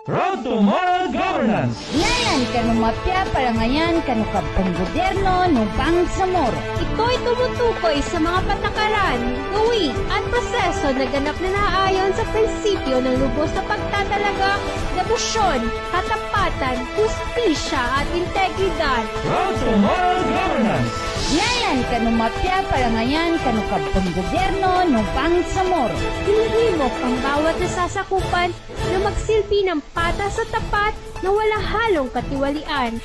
Road to Moral Governance. Ngayon, kanumapya parangayan kanukabang gobyerno ng Bangsamoro. Ito'y tumutukoy sa mga patakaran, gawi at proseso na ganap na naayon sa prinsipyo ng lubos na pagtatalaga, debosyon, katapatan, hustisya at integridad. Road to Moral Governance. Ngayon, kanumapya parangayan kanukabang gobyerno ng Bangsamoro. Hinihimok ang bawat nasasakupan na magsilbi ng patas at tapat na walang halong katiwalian.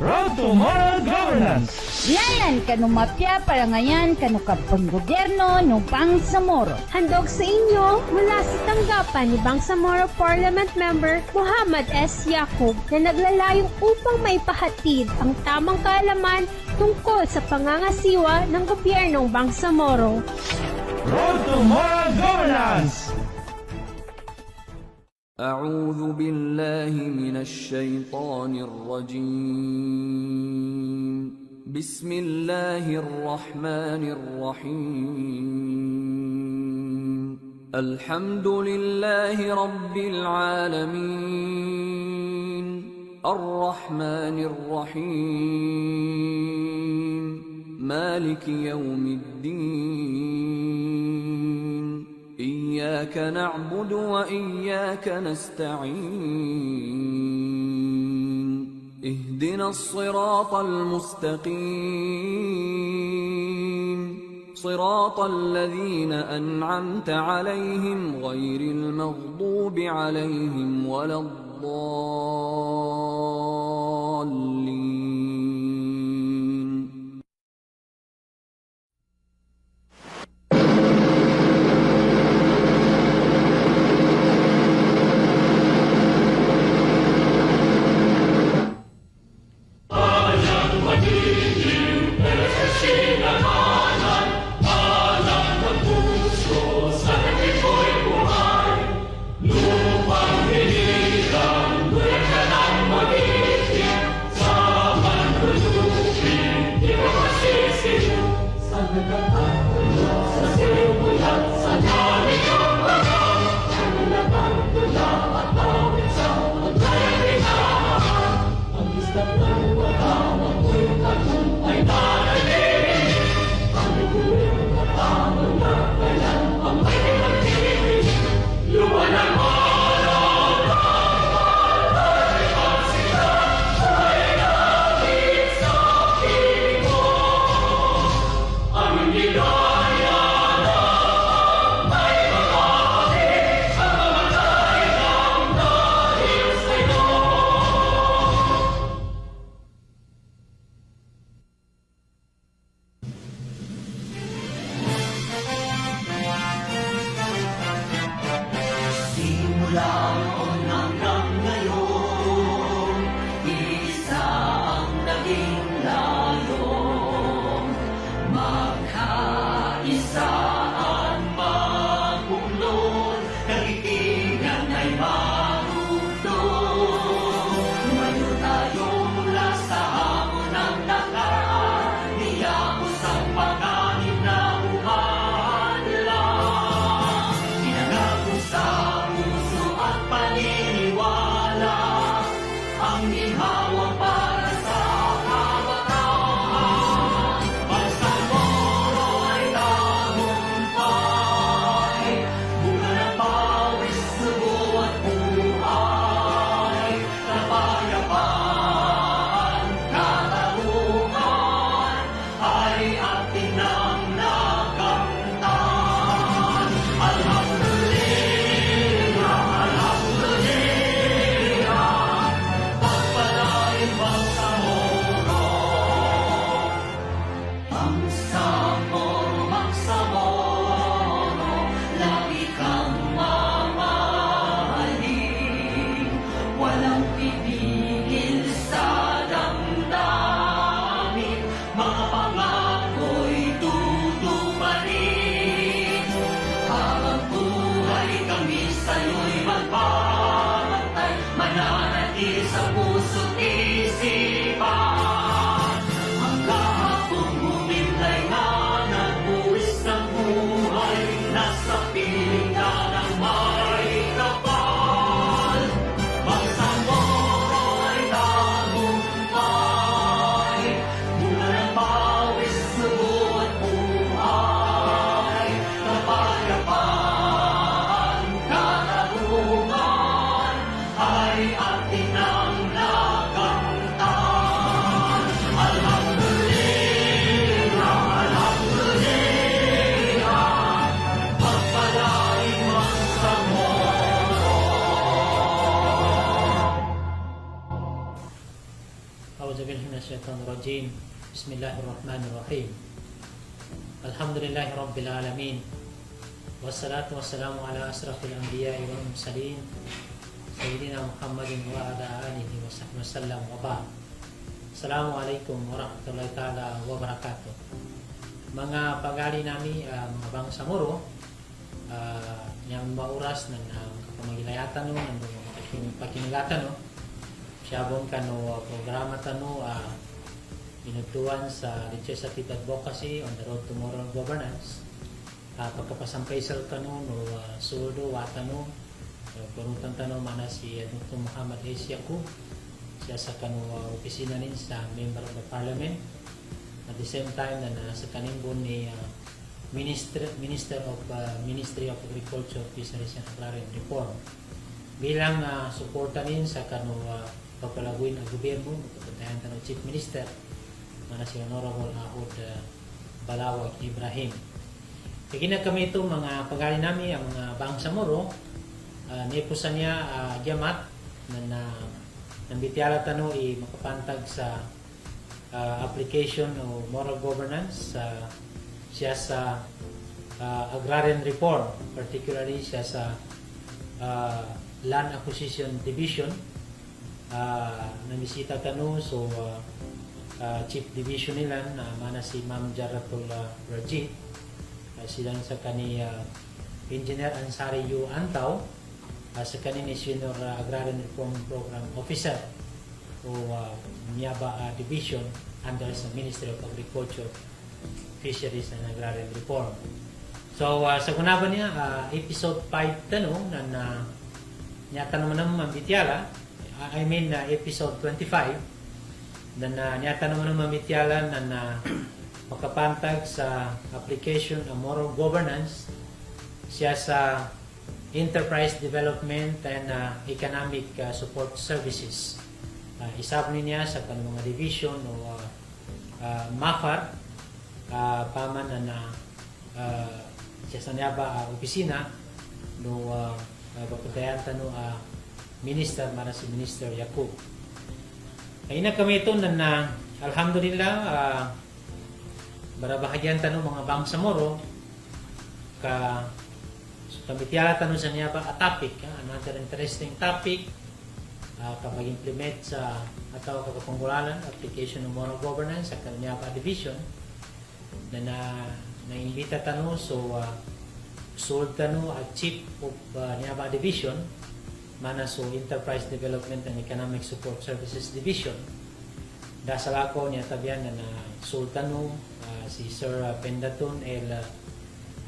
Road to Moral Governance. Ngayon, kanumapya parangayan kanukabang gobyerno ng Bangsamoro. Handog sa inyo mula sa tanggapan ni Bangsamoro Parliament Member Muhammad S. Yacub na naglalayong upang maipahatid ang tamang kaalaman tungkol sa pangangasiwa ng gobyernong Bangsamoro. Road to Moral Governance. أعوذ بالله من الشيطان الرجيم بسم الله الرحمن الرحيم الحمد لله رب العالمين الرحمن الرحيم مالك يوم الدين إياك نعبد وإياك نستعين اهدنا الصراط المستقيم صراط الذين أنعمت عليهم غير المغضوب عليهم ولا الضالين. الرجيم بسم الله الرحمن الرحيم الحمد لله رب العالمين والصلاة والسلام على أشرف الأنبياء والمرسلين سيدنا محمد وعلى آله وصحبه وسلم وبعد. Assalamu alaikum warahmatullahi ta'ala wabarakatuh. Mga pagali nami mga bangsamoro yang mauras ng kapamagilayatan no ng pakinagatan no siyabon kano programa tano inutuan sa Legislative Advocacy on the Road to Moral Governance pagkapasampaisal kano no sudo watano parutan tano mana si Dr. Muhammad S. Yaqub siya sa kano opisina nin sa Member of the Parliament at the same time na nasa kanimbon ni Ministry of Agriculture, Fisheries and Agrarian Reform bilang suporta nin sa kano papalaguin ang gobyerno pagkatayan ng Chief Minister mana si Honorable Ahod Balawag Ibrahim. Kaya kami ito mga pagali namin ang mga Bangsamoro nipusan niya Giamat na nambitiala tano makapantag sa application o moral governance siya sa agrarian reform, particularly siya sa land acquisition division namisita tano so chief division nila mana si Ma'am Jaratul Rajid silang sa kani Engineer Ansari Yu Antaw sa kani ni Senior Agrarian Reform Program Officer o Miaba Division under sa Ministry of Agriculture, Fisheries and Agrarian Reform. So sa kunaba niya episode 5 tanong na nyata naman ng mambitiala episode 25 na nyata naman ng mambitiala na makapantag sa application ng moral governance siya sa enterprise development and economic support services. Isab niya sa kanang mga division o MAFAR paman na siya sa niya ba opisina no pagkatayan tano minister para si Minister Yaqub. Ay na kami ito na alhamdulillah barabahagyan tano mga Bangsamoro ka kabitiala tano sa niya ba topic another interesting topic kapag implement sa ataw kakapangulalan application ng moral governance sa Kanyapa Division na naimbita tano so sold tano at Chief of Niaba Division mana so Enterprise Development and Economic Support Services Division dasal ako niya tabian na sold tano si Sir Pendaton El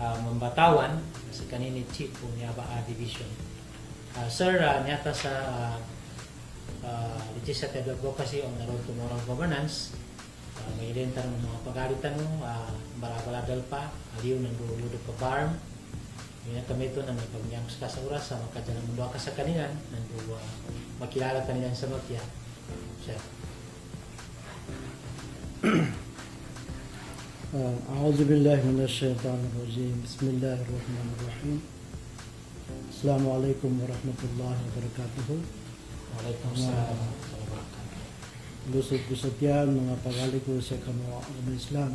Mambatawan sa kanini Chief of Niaba Division. Sir, nyata sa Legislative Advocacy on the Road to Moral Governance may ilintan ng mga pagalitan mo barabaladal pa aliw ng dulo pa barm yun kami ito na nagpagyang sa oras sa makadya ng mundo ka sa kanilan nanduwa makilala kanilan sa mafia siya. أعوذ بالله من الشيطان الرجيم بسم الله الرحمن الرحيم السلام عليكم ورحمة الله وبركاته. Waalaikumsalam. Gusot-gusot yan mga pagali ko sa kamwa ng Islam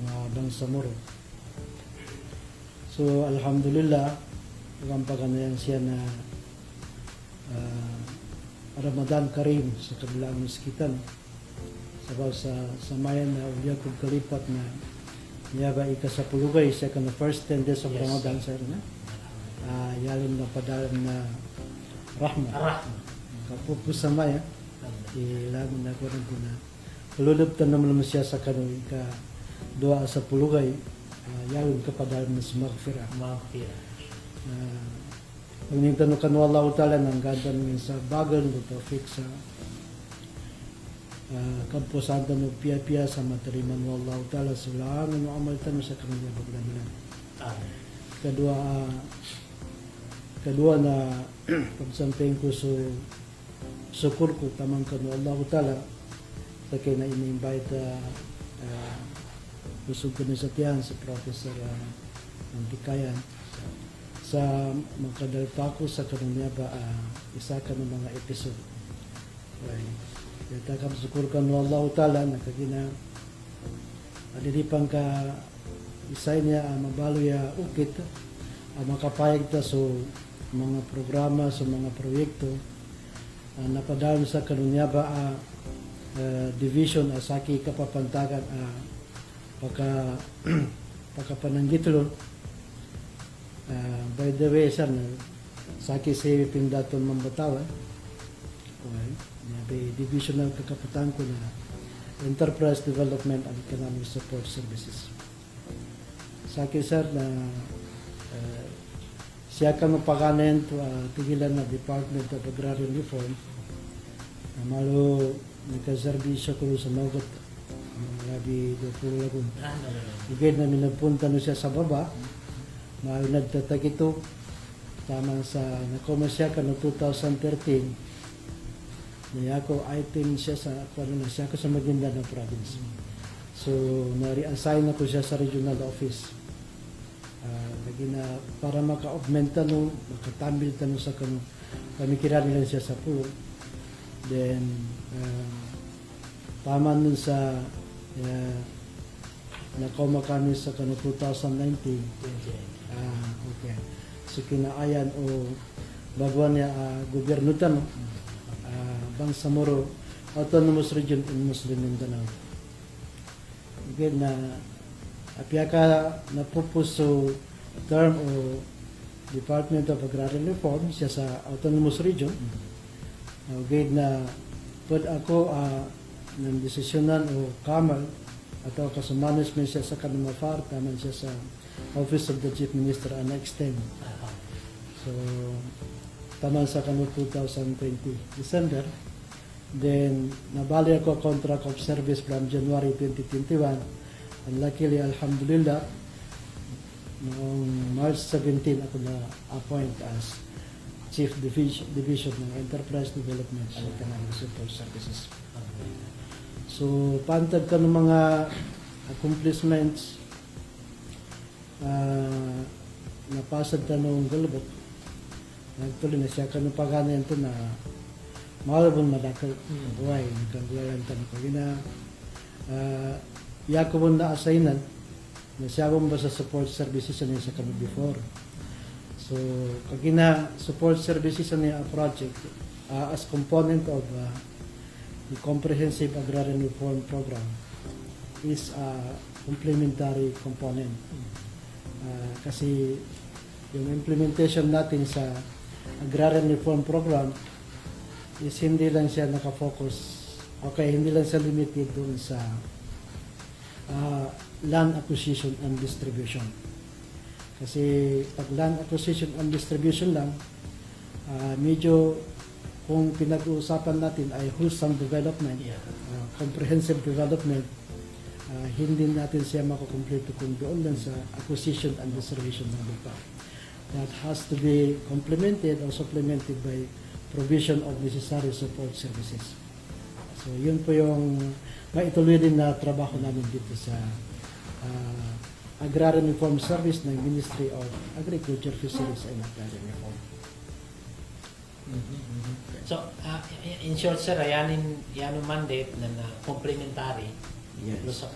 mga Bangsamoro. So alhamdulillah magampagan na yan siya na Ramadan Karim sa kabilang miskitan sabaw sa samayan na uliyak kong kalipat na niyaba ika sa pulugay sa kan first 10 days of Ramadan sir na yalim na padalan na rahma kapupusamaya ilaman na ko rin ko na palulubtan naman siya sa kanong ika doa sa pulugay yalim ka padalan na sumagfira pagnintan no kanwa Allah ta'ala ng ganda namin sa bagan ko tawfik sa kampo santa no pia-pia sa matariman mo Allah ta'ala sa ulangan no amal tanong sa kanila bagdaminan. Kedua na pagsamping ko syukur ko tamang kanu Allah Ta'ala sa kaya na ini-invite usog ko sa tiyan si Professor Antikayan sa makadalpa ko sa kanunya ba isa ka ng mga episode. Okay. Kita kam syukurkan Allah Ta'ala na kagina adilipang ka isay niya mabalo ya ukit makapayag ta so mga programa sa mga proyekto napadaan sa kanunya ba division asaki kapapantagan pagkapananggitulon. By the way, sir, saki sa pindaton mambatawan. Okay. May divisional kakapatan ko na Enterprise Development and Economic Support Services. Saki, sir, na siya ka mapakanen to tigilan na Department of Agrarian Reform. Malo nagkaserbisyo ko sa Nogot. Labi do puro lagun. Igay namin nagpunta no siya sa baba. Mahal nagtatag ito. Tama sa nakoma siya ka no 2013. Niya ako item siya sa siya ko sa Maguindanao province. So na-reassign ako siya sa regional office. Para maka-augmenta no, makatambil tanong sa pamikiran nila siya sa pool. Then tama nun sa nakoma kami sa 2019. Okay. So kinaayan o baguan niya gobyerno tanong Bangsamoro Autonomous Region in Muslim Mindanao. Again na apyaka na pupuso term o Department of Agrarian Reform siya sa Autonomous Region. Again na pud ako ng desisyonan o kamal atau sa management siya sa Kanumafar taman siya sa Office of the Chief Minister and extend. So taman sa 2020 December. Then nabali ako contract of service from January 2021 and luckily alhamdulillah noong March 17 ako na appoint as Chief Division ng Enterprise Development and Economic Support Services. So pantag ka ng mga accomplishments napasad ka nung galubot. Nagtuloy na siya kanong pagana ito na malabon madakal buhay nagkagulayan tanong ko gina yakobon na assignan na siya ba sa support services niya sa kami before. So kagina support services niya a project as component of the Comprehensive Agrarian Reform Program is a complementary component. Kasi yung implementation natin sa Agrarian Reform Program is hindi lang siya nakafocus, hindi lang siya limited dun sa land acquisition and distribution. Kasi pag land acquisition and distribution lang, medyo kung pinag-uusapan natin ay wholesome development, comprehensive development, hindi natin siya makukumpleto kung doon lang sa acquisition and distribution ng lupa. That has to be complemented or supplemented by provision of necessary support services. So yun po yung maituloy din na trabaho namin dito sa Agrarian Reform Service ng Ministry of Agriculture, Fisheries and Agrarian Reform. So, in short, sir, yanin mandate na complementary sa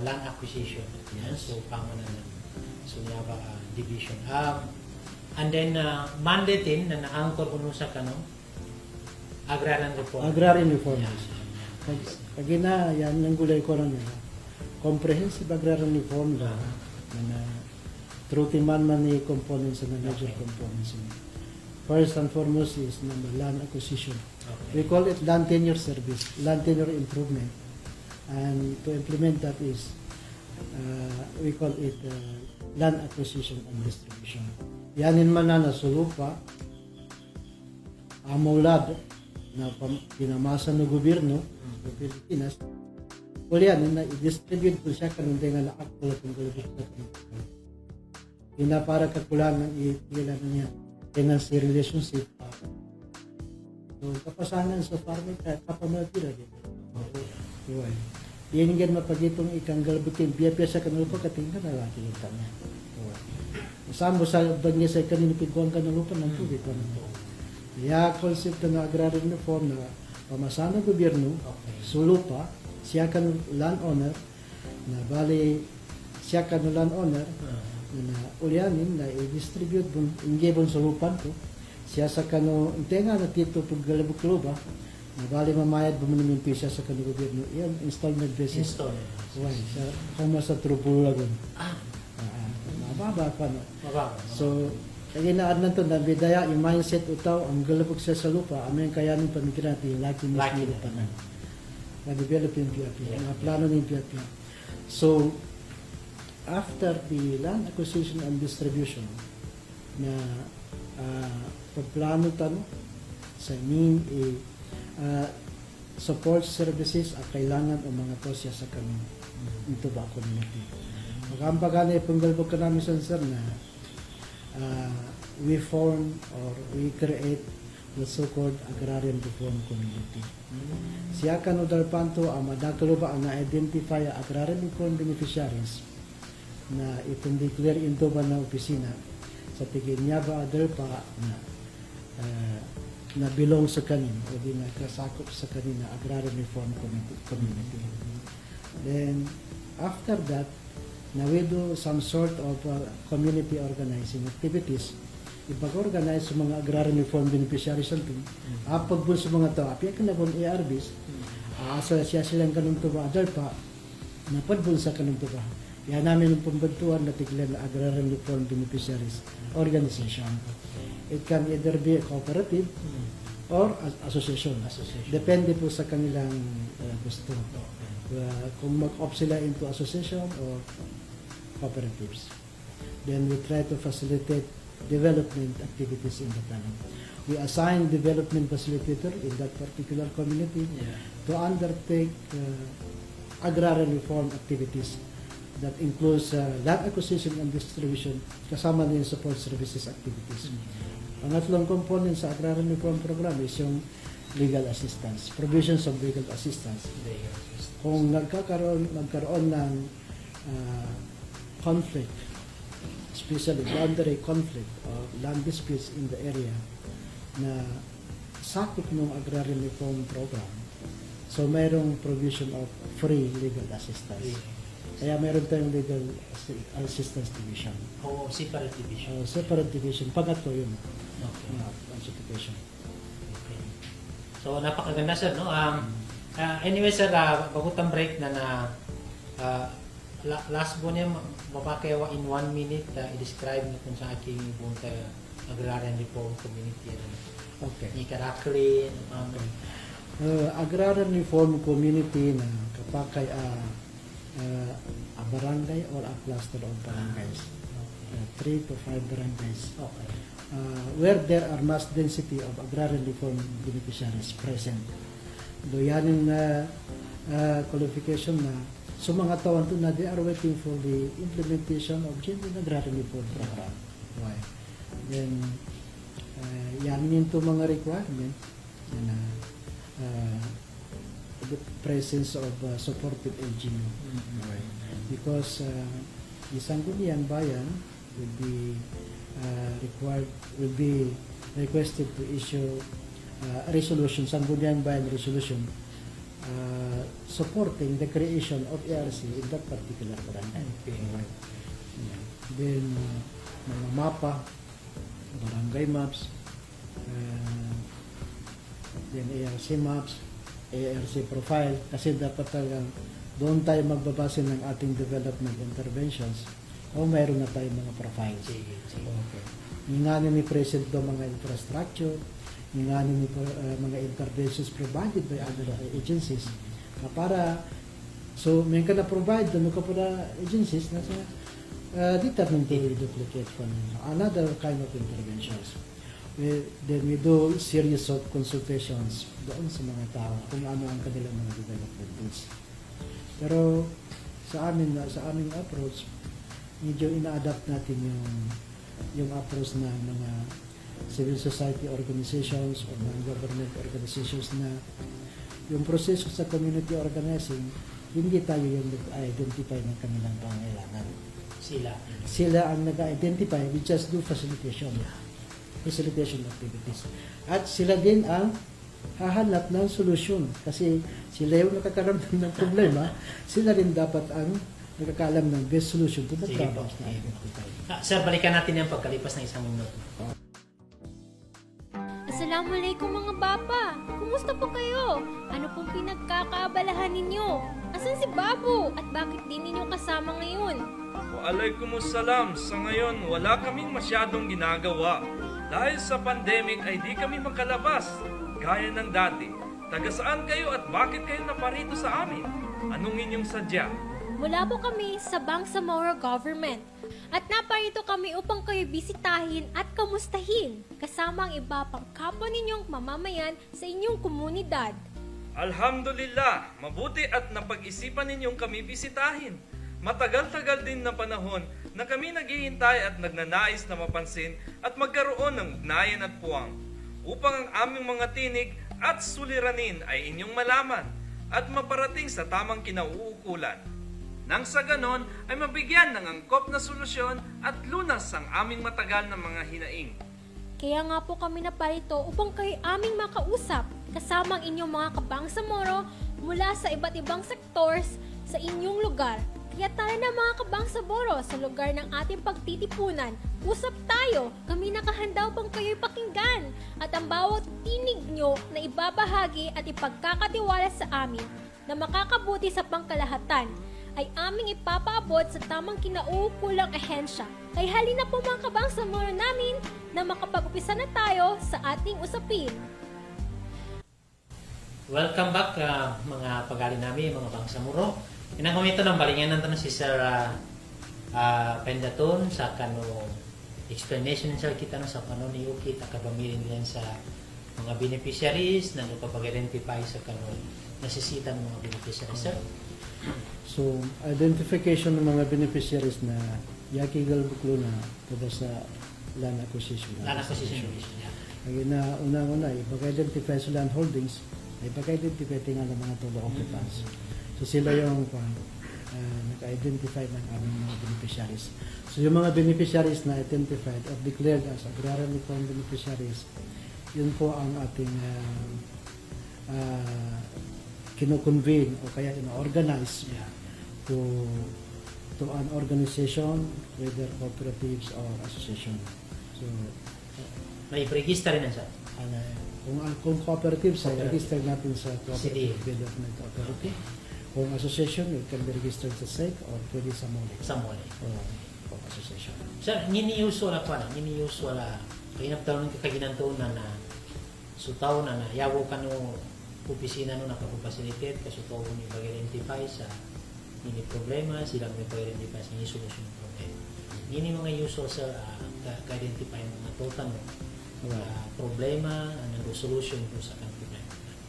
land acquisition. So, pangananan. So, yaba division. And then, mandate din na na-anchor uno sa agrarian reform. Agrarian reform. Kagina, yan ang gulay ko rin nila. Comprehensive agrarian reform na truty man ni components and major components. First and foremost is land acquisition. Okay. We call it land tenure service, land tenure improvement. And to implement that is, we call it land acquisition and distribution. Yanin man na sulupa, amulad na pinamasa ng gobyerno ng Pilipinas, wala yan na i-distribute po siya kanunday nga na-actual kung galibot sa Pilipinas. Para kakulangan ilan niya tenancy relationship. So, kapasangan sa farming kapamagpila din. Okay. Yan nga mapagitong ikang galabutin, biya-biya sa kanulupa katingin na laki yung tanya. Saan mo sa bagay sa kaninipigkuhan ka ng lupa ng tubig. Kaya concept na agrarian reform na pamasanang gobyerno, Okay. sulupa, siya kan landowner, na bali, siya kan landowner, na ulyanin, na i-distribute bun, ingebon sa lupan ko, siya sa kano, intenga na tito paggalabok-luba, na bali mamayad bumunimimpi siya sa kano gobyerno, yan, installment basis. Install. Why? Sa kama sa trubulagon. Ah, Mababa pa no. mababa. So, kaya inaan to na bidaya yung mindset utaw ang galapag siya sa lupa, amin kayanin pamikiran natin yung laki Laki mismo na. lupa na. Na-develop yung PIAP, Yeah. mga plano ng PIAP. So, after the land acquisition and distribution na pagplano tano sa mean support services at kailangan o mga to siya sa kami ito ba community. Magambagana yung panggalbog ka namin sa sir na we form or we create the so-called agrarian reform community. Siya kanudal panto ang madagalo ba ang na-identify ang agrarian reform beneficiaries na itong declare into ba na opisina sa tigil niya ba adal pa na belong sa kanin o di na kasakop sa kanin na agrarian reform community. Then after that, na we do some sort of community organizing activities. Ipag-organize sa mga agrarian reform beneficiaries natin. Pagbul sa mga tao, apiya ka na bon ARBs, asosya silang kanong tuba, adal pa, napadbul sa kanong tuba. Yan namin ang pambantuan na tiglan na agrarian reform beneficiaries organization. It can either be a cooperative or association. Depende po sa kanilang gusto. Kung mag-opt sila into association or cooperatives. Then we try to facilitate development activities in the planet. We assign development facilitator in that particular community to undertake agrarian reform activities that includes land acquisition and distribution kasama na yung support services activities. Ang atlong component sa agrarian reform program is yung legal assistance, provisions of legal assistance. Kung nagkaroon ng conflict, especially boundary conflict or land disputes in the area na sakop ng agrarian reform program, so mayroong provision of free legal assistance. Kaya meron tayong legal assistance division. O separate division. Separate division, pangatlo yun. Okay. Constitution. Okay. So, napakaganda sir, no? Anyway sir, bagutang break na last po niya, mapakayawa in 1 minute, i-describe niyo kung sa aking bunta agrarian reform community. Okay. Ikarakli, Agrarian reform community na kapakay a barangay or a cluster of barangays. 3 to 5 barangays. Okay. Where there are mass density of agrarian reform beneficiaries present. Doyanin na qualification na so mga tawan to na they are waiting for the implementation of genuine agrarian reform program. Why? Then yan yun to mga requirement na the presence of supportive LGU. Why? Because isang gunian bayan will be requested to issue a resolution, Sangguniang Bayan resolution supporting the creation of ARC in that particular barangay. Okay. Yeah. Then mga mapa, barangay maps, then ARC maps, ARC profile, kasi dapat talagang doon tayo magbabase ng ating development interventions o mayroon na tayong mga profiles. Sige. Okay. Ngayon ni present do mga infrastructure, ngayon ni mga interventions provided by other agencies. Para so may ka na provide doon ka para agencies na sa determined to duplicate from another kind of interventions. Then we do series of consultations doon sa mga tao kung ano ang kanilang mga development needs. Pero sa aming approach, medyo ina-adapt natin yung approach na mga civil society organizations o mga government organizations na yung proseso sa community organizing, hindi tayo yung nag-identify ng kanilang pangailangan. Sila ang nag-identify, we just do facilitation activities. At sila din ang hahanap ng solusyon. Kasi sila yung nakakaramdam ng problema, sila rin dapat ang nakakaalam ng best solution to the Sige po. problems na identify. Sir, balikan natin yan pagkalipas ng 1 minuto. Assalamualaikum mga bapa! Kumusta po kayo? Ano pong pinagkakaabalahan ninyo? Asan si Babu? At bakit di ninyo kasama ngayon? Waalaikumsalam. Sa ngayon, wala kaming masyadong ginagawa. Dahil sa pandemic ay di kami makalabas. Gaya ng dati. Taga saan kayo at bakit kayo naparito sa amin? Anong inyong sadya? Mula po kami sa Bangsamoro Government at naparito kami upang kayo bisitahin at kamustahin kasama ang iba pang kapwa ninyong mamamayan sa inyong komunidad. Alhamdulillah, mabuti at napag-isipan ninyong kami bisitahin. Matagal-tagal din na panahon na kami naghihintay at nagnanais na mapansin at magkaroon ng ugnayan at puwang upang ang aming mga tinig at suliranin ay inyong malaman at maparating sa tamang kinauukulan. Nang sa ganon ay mabigyan ng angkop na solusyon at lunas ang aming matagal na mga hinaing. Kaya nga po kami naparito upang kayo aming makausap kasama ang inyong mga kabangsamoro mula sa iba't ibang sectors sa inyong lugar. Kaya tara na mga kabangsamoro sa lugar ng ating pagtitipunan. Usap tayo, kami nakahanda upang kayo'y pakinggan at ang bawat tinig nyo na ibabahagi at ipagkakatiwala sa amin na makakabuti sa pangkalahatan ay aming ipapaabot sa tamang kinauukulang ahensya. Kaya halina po mga kabangsamoro namin na makapag-upisa na tayo sa ating usapin. Welcome back mga pag-ali namin, mga bangsamuro. Inang komento ng balingan natin si Sir Pendaton sa kano explanation sa kita no sa kano ni Ukit akabamirin din sa mga beneficiaries na nagpapag-identify sa kano nasisitan ng mga beneficiaries, sir. So, identification ng mga beneficiaries na yakigal buklo na tada sa land acquisition. Land acquisition. Ang una-una, ipag-identify sa land holdings, ipag-identify nga ng mga total occupants. So, sila yung naka-identify ng aming mga beneficiaries. So, yung mga beneficiaries na identified or declared as agrarian reform beneficiaries, yun po ang ating kino-convene o kaya ino-organize to an organization, whether cooperatives or association. So, May register rin sir. kung cooperatives, ay register natin sa CD. Cooperative Development Authority. Kung association, it can be registered sa SEC or pwede sa MOLE. Sa mole. O association. Sir, nginiuso na pa na. Nginiuso na. Kaya nagtaon ng kaginantunan na sutaw na yawo ka no opisina no nakapapasilitate kasutaw ni mag-identify sa ini problema, silang may pag-identify sa ini solusyon ng problema. Yun yung mga usual sa ka-identify ng mga total no? Problema, ano solution po sa kang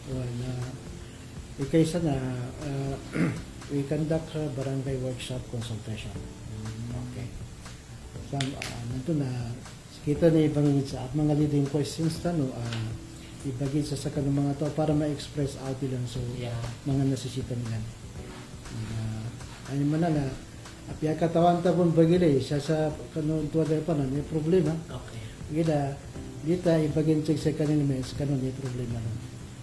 problema. Kaysa na we conduct barangay workshop consultation. Okay. So, nito na kita na ibangin sa at mga leading questions tano ibagin sa kanong mga to para ma-express out nila so mga nasisita nila. Ano man na apya katawan ta pun bagile siya sa kanong tuwa pa na may problema. Okay. Gida dita ibagin check sa kanang mes kanong may problema na.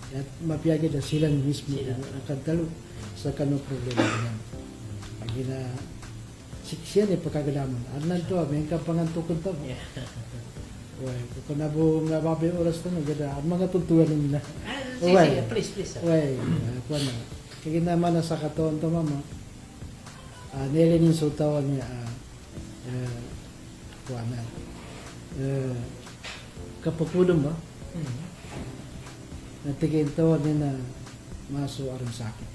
At mapiyagi na sila mismo ang kadalo sa kanong problema niya. Pagi na siya ni pagkagalaman. Arnan to, may kapangantukon to. Yeah. Uy, kung nabo mababi oras to, gada, ang mga tuntuan nila. Sige, please, sir. Uy, kuwan na. Kaya naman na sa katoon to, mama. Nilinin sa utawan niya, kuwan na. Kapapudong ba? Natigin to din na maso arang sakit.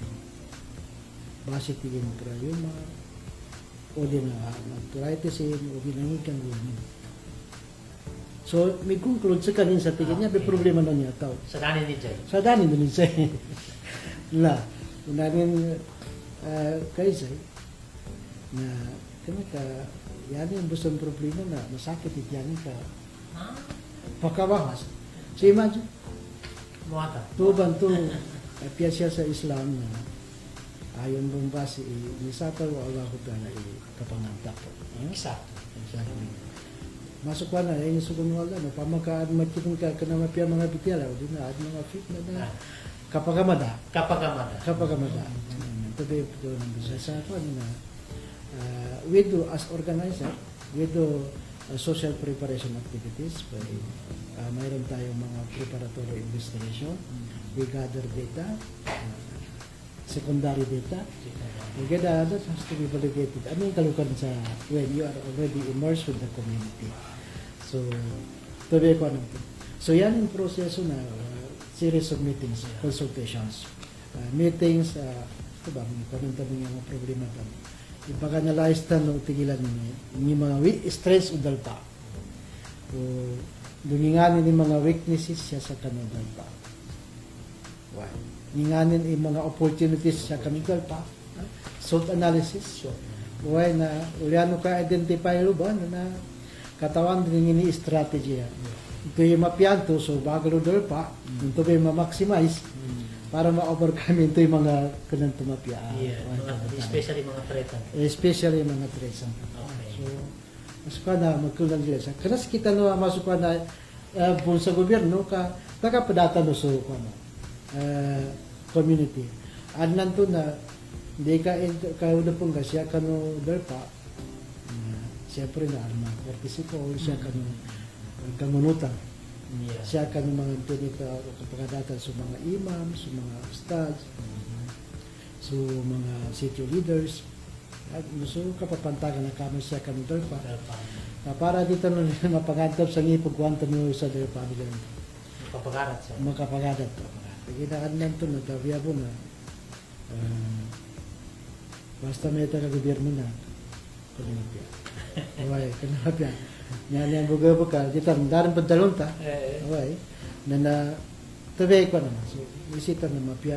Basi tigin krayuma o din na arthritis o ginangikan gumin. So, may conclude sa kanin sa tigin niya, may problema na niya tao. Sa danin ni Jay. Sa danin din siya. La, unanin kaisa na kami ka yan yung busang problema na masakit yan ka pagkabawas. So, imagine, Muata. tuban to piyasya sa Islam na ayon bombasi nisata wa Allah ta'ala kapanganta po. Exacto. Exactly. masuk ka na, yung sugun wala na, pamakaan makitin ka na mapia mga bitila, o di na, at mga fit na kapagamada. Kapagamada. Ito ba yung bisa sa ako na, we do as organizer, we do social preparation activities, mayroon tayong mga preparatory investigation, we gather data, secondary data. Again, that has to be validated. Ano yung kalukan sa when you are already immersed with the community. So, tuloy ko ano. So, yan yung proseso na series of meetings, consultations, meetings, ito ba, kung tabi nga mga problema ito. Yung pag-analyze na nung tigilan yung mga strengths o dalpa. So, dunginganin yung mga weaknesses siya sa kanong dalpa. Why? Ninganin yung mga opportunities sa kanong dalpa. SWOT analysis. Why na uliano ka identify ba na katawan din ini strategy. Ito yung mapianto, so bago lo pa, ito ba yung ma-maximize para ma-overcome ito yung mga kanang tumapia. Especially mga threat. Especially mga threats. Okay. So, mas ka na magkulang nila. Kanas kita na masuk ka na sa gobyerno ka nakapadata no so community. Adnan to na hindi ka kauda pong siya kano derpa. Siyempre na arma. Partisipo siya kano kamunutan. Siya kano mga tunita kapagdatan sa mga imam, sa mga ustads, sa mga city leaders. At gusto kapapantagan na kamo siya kano derpa. Para dito na mapagantap sa ngipog kwanta mo sa derpa nila. Makapagarat siya. Makapagarat to. Ginaan to na tabiabo na basta may taga-gobyerno na kanilapya. Okay, kanilapya. Yan yung buga-buga. Dito, darin padalon ta. Okay. Na tabi ko naman. So, isita na mapya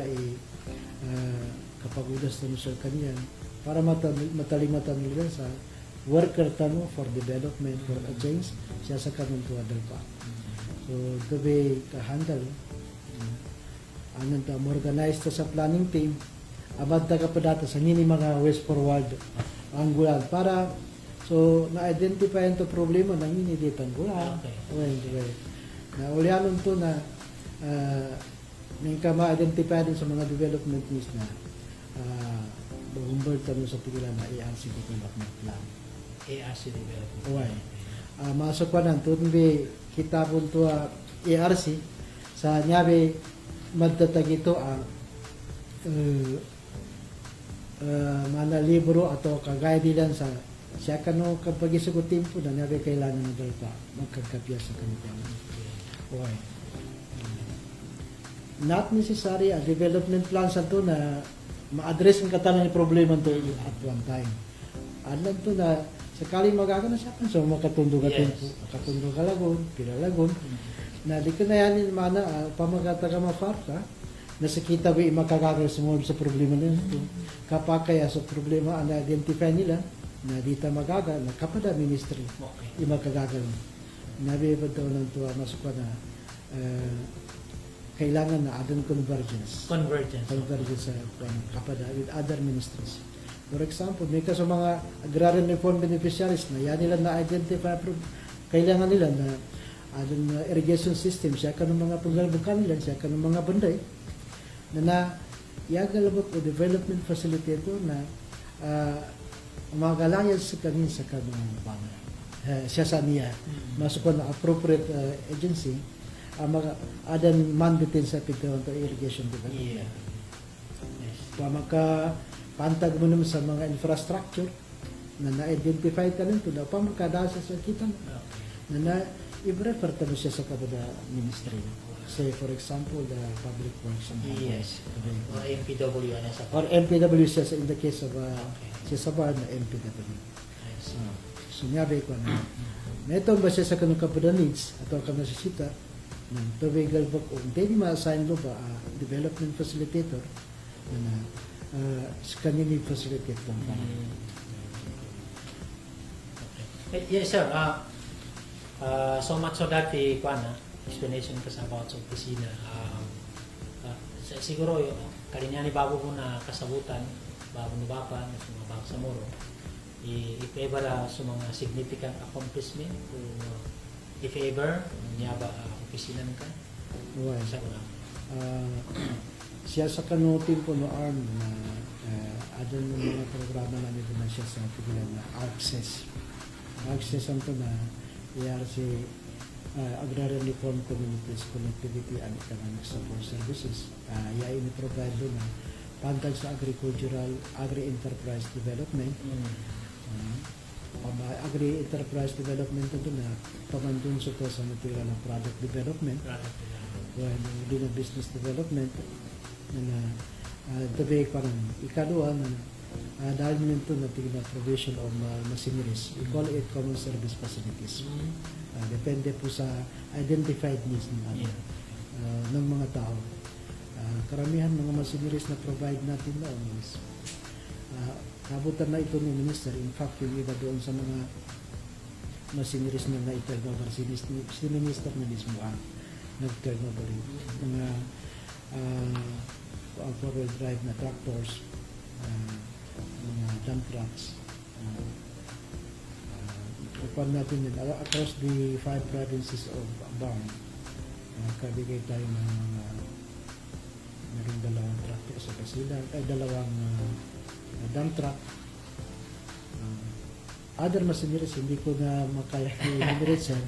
kapag udas na sa kanya para matalimatan nila sa worker tano for development, for a change, siya sa kanong tuwadal pa. So, tabi ka-handle. Anong ta, organized sa planning team, abad na kapadata sa nini mga West Forward anggulan para so na-identify ito problema ng nini dito anggulan. Okay. Na ulianon to na may ka ma-identify din sa mga development needs na bumbert tanong sa tigilan na ARC development plan. ARC development. Okay. Masok pa ng tunbi kita po to ARC sa nyabi magtatag ito mana libro atau kagaya dilan sa siya kano kapag isugutin po na nabi kailangan na dahil pa magkagkapya sa kanila. Okay. Not necessary a development plan sa to na ma-address ang katalan ng problema to at one time. Alam to na sakali magagana siya so makatundo ka tempo, makatundo ka lagon, pilalagon, na di ko na yan mana pamagata ka mafarta nasakita ba makagagal sa problema nila kapag kaya sa problema ang identify nila na dita magagal na kapada ministry makagagal nabi ba daw ng tuwa masuk na kailangan na adong convergence sa kapada with other ministries. For example, may kaso mga agrarian reform beneficiaries na yan nila na-identify kailangan nila na adong irrigation system siya ka ng mga paglalbukan nila siya ka ng mga banday na yagalabot o development facilitator na magalayas sa kanin sa kanong siya sa niya masuk na appropriate agency adan mandatin sa pagkawan to irrigation development. Maka pantag mo naman sa mga infrastructure na na-identify ka nito na pamakadasa sa kita na i-refer mo siya sa kabada ministry. Say, for example, the public works and or MPW or MPW siya in the case of siya sa bar na MPW. So nyabi ko na itong ba siya sa kanong kabada needs atau kanong sisita ng tubigal ba kung hindi ma-assign mo ba development facilitator na sa kanini facilitate lang pa. Yes sir, so much so that explanation kasi about sa opisina. Siguro kalinya ni Babo ko na kasabutan, Babo ni Bapa, mga Babo sa Moro. if ever sa mga significant accomplishment o if ever niya ba opisina ka Well, sa una. siya sa kanutin po no ARM na adon ng mga programa namin na siya sa pigilan na access. Access ang to na si Agrarian Reform Communities Connectivity and Economic Support Services. Iya ini-provide doon na pantag sa agricultural, agri-enterprise development. Agri-enterprise development ito na pamandun sa to sa material ng product development. Well, din na business development na tabi parang ikaduha na dahil nito na tingin provision of machineries. We call it common service facilities. Depende po sa identified needs ng mga tao. Karamihan mga machineries na provide natin noon is kabutan na ito ni Minister. In fact, yung iba doon sa mga machineries na na-turnover si Minister na mismo nag-turnover mga four-wheel drive na tractors, mga dump trucks. Upon natin yun, across the 5 provinces of BARM, kabigay tayo ng mga meron dalawang tractor sa Kasilan, dalawang dump truck. Other machineries, hindi ko na makaya i-enumerate sir.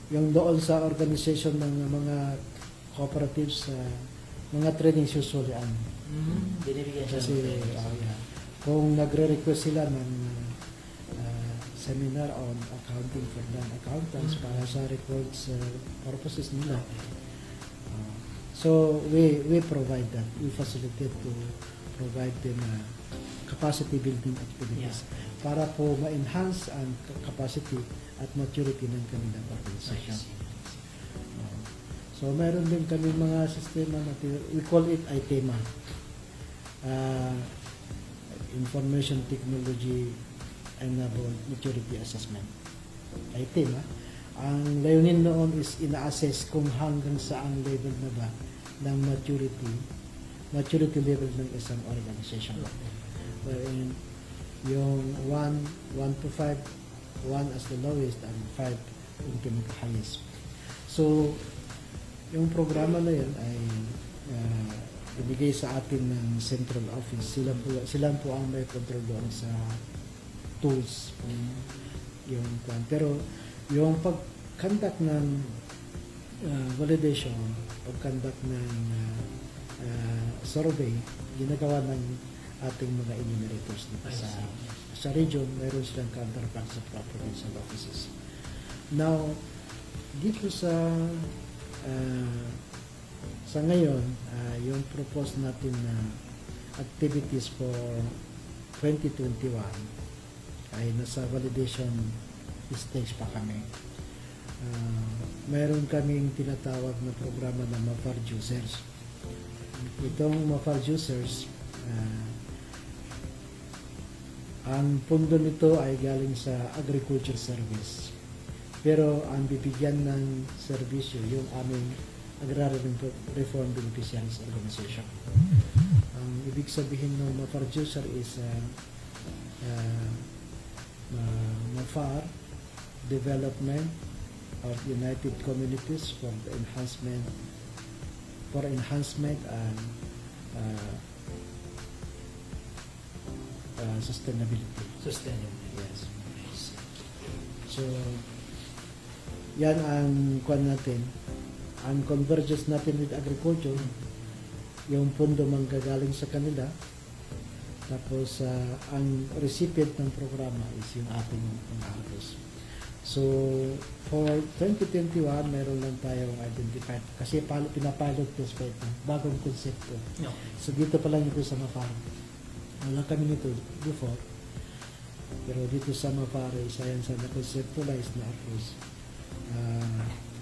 Yung doon sa organization ng mga cooperatives, mga trainings usually Binibigyan siya kasi ng kung nagre-request sila ng seminar on accounting for non-accountants para sa records purposes nila. So we provide that. We facilitate to provide them capacity building activities para po ma-enhance ang capacity at maturity ng kanilang organization. So meron din kami mga sistema na we call it ITEMA. Information Technology Enabled Maturity Assessment. ITEMA. Ang layunin noon is ina-assess kung hanggang saan level na ba ng maturity level ng isang organization. Wherein yung 1 to 5, 1 as the lowest and 5 yung pinaka-highest. So, yung programa na yan ay ibigay sa atin ng central office. Sila po ang may control doon sa tools. Pero yung pag-conduct ng validation, pag-conduct ng survey, ginagawa ng ating mga enumerators dito sa region. Mayroon silang counterparts sa provincial offices. Now, dito sa ngayon, yung propose natin na activities for 2021 ay nasa validation stage pa kami. Mayroon kaming tinatawag na programa na MAFAR users. Itong MAFAR users, ang pundo nito ay galing sa Agriculture Service. Pero ang bibigyan ng serbisyo yung aming Agrarian Reform Beneficiaries Organization. Ang ibig sabihin ng MAFAR user is MAFAR Development of United Communities for the enhancement and sustainability. Yes. So, yan ang kuan natin. Ang convergence natin with agriculture, yung pondo manggagaling sa kanila. Tapos, ang recipient ng programa is yung ating mga agros. So, for 2021, meron lang tayong identified. Kasi pinapilot test pa ito. Bagong konsepto. No. So, dito pa lang ito sa MAFAR. Wala kami nito before. Pero dito sa MAFAR, isa yan sa na-conceptualize na approach.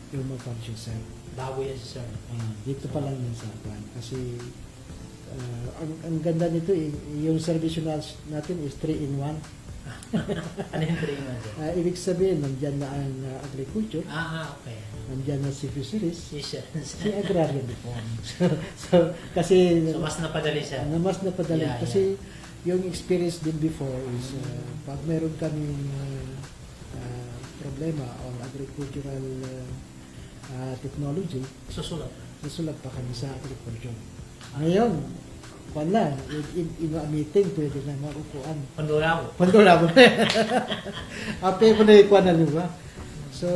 Yung MAFAR user. bago yan si sir. Dito pa lang yun sa plan. Kasi, ang ganda nito, yung service natin is 3-in-1. Ano yung training natin? Ibig sabihin, nandyan na ang agriculture, Okay. nandyan na si fisheries, Yes, sir. si agrarian reform. so, kasi, So, mas napadali siya. mas napadali. Yeah, kasi, yung experience din before is pag meron kaming problema on agricultural technology, Susulat. nasulat pa kami sa agriculture. Ngayon, wala, in a meeting, pwede na maupuan. Pandura mo. Pandora mo. Ape mo na ikuan na ba? So,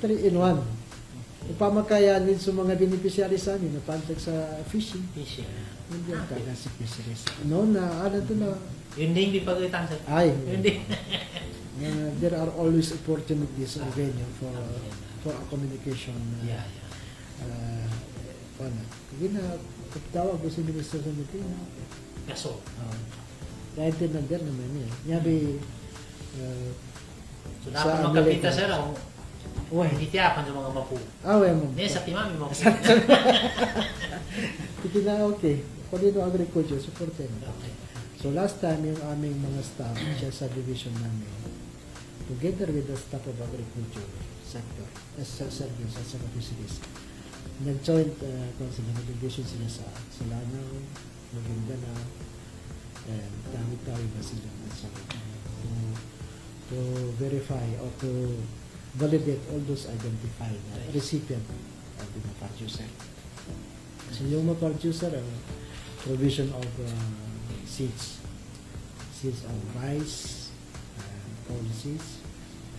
3 in 1. Upamakayanin sa mga beneficiary sa amin na pantag sa fishing. Fishing. Hindi ang taga sa fisheries. No, na ano to na, Yun din, di pag-uitan sa... ay, Yun din. there are always opportunities or venue for a communication. Yeah. Ano, kaya na, tawag ko si Minister sa meeting, Kaso. dahil din na der naman niya. Yabi, So, Sa dapat magkapita, Amerika. sir, ang uy, hindi tiyapan sa mga mapu. away mo. Hindi, sa timami mapu. Hindi na okay. Kung dito agriculture, supportin. Okay. So last time, yung aming mga staff siya sa division namin, together with the staff of agriculture sector, sa service at sa fisheries, nag-joint division sila sa Lanao, Maguindanao, and Tawi-Tawi ba sila to verify or to validate all those identified recipient of the producer. So yung producer, provision of seeds of rice, corn seeds,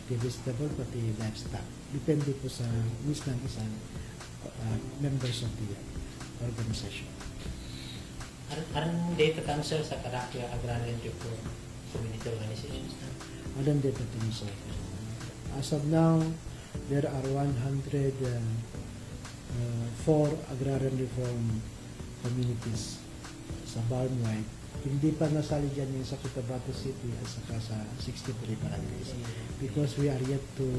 vegetable, pati livestock. Depende po sa wish ng isang members of the organization. Anong data kan, sir, sa Karakya Agrarian Reform Community Organizations? Alam dito din sa as of now, there are 104 agrarian reform communities sa Barnwide. Hindi pa nasali dyan yung sa Cotabato City at saka sa 63 barangays. Because we are yet to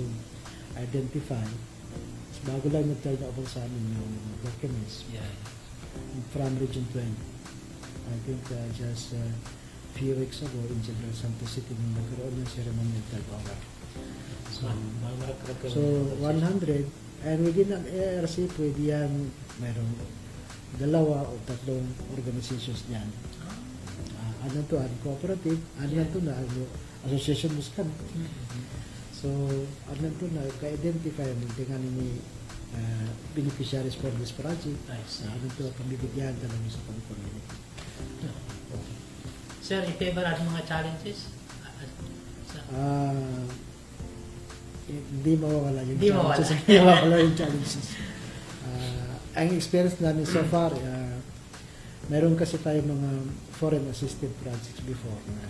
identify, bago lang nag-turn over sa amin yung documents Yeah. from Region 20. I think just few weeks ago in General Santos City nung nagkaroon ng ceremonial turnover. So 100, and within an ARC pwede yan mayroong 2 o 3 organizations niyan. Ano to, ano cooperative, ano to na ano, association muskan. So ano to na ka-identify mo dengan ni beneficiaries for this project. Nice. Ano to pamibigyan talaga sa community. Sir, i-favor natin mga challenges? Hindi mawawala yung Hindi challenges. mawawala. Hindi mawawala yung challenges. Ang experience namin so far, meron kasi tayo mga foreign assisted projects before na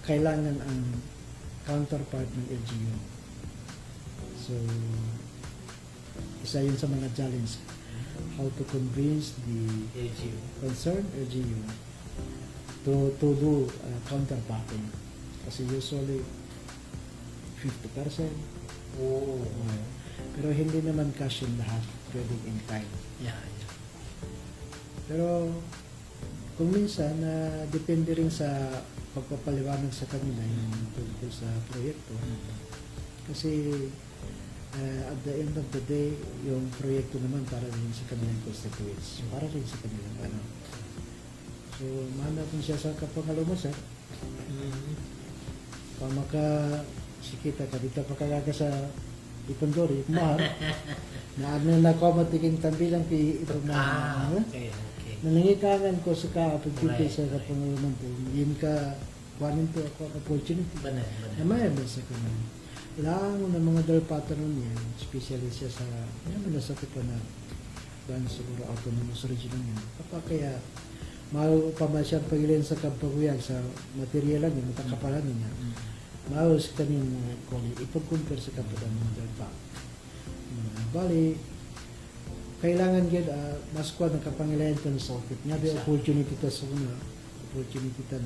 kailangan ang counterpart ng LGU. So, isa yun sa mga challenge. How to convince the LGU. concerned LGU to do counterparting. Kasi usually 50%. Oo. Pero hindi naman cash in lahat. Pwedeng in kind. Yeah. Pero kung minsan, depende rin sa pagpapaliwanag sa kanila yung tungkol sa proyekto. Kasi at the end of the day, yung proyekto naman para rin sa kanilang constituents. Para rin sa kanilang ano. So, mahanapin siya sa kapangaluma, sir. Pamaka sikita ka dito pagkagaga sa Ipondori, mahal. Na ano na ko matiking tambilang pi ito na. Okay. Nalangikangan ko sa kapagpipil Right, sa kapangaluman po. Yun ka, kuhanin to ako opportunity. Banay. Na may sa kanila. Ilangan ng mga dalpatanon niya, especially siya sa, yan na sa kita na ban siguro autonomous region niya. Kapag kaya, maupamasyang pagilin sa kampaguyag sa materialan niya, matakapalan niya. Maus kanin kuli, ipag-compare sa kapalan ng dalpa. Bali, kailangan gid mas kuha ng kapangilayan to sa office. Nga ba opportunity to sa una, opportunity to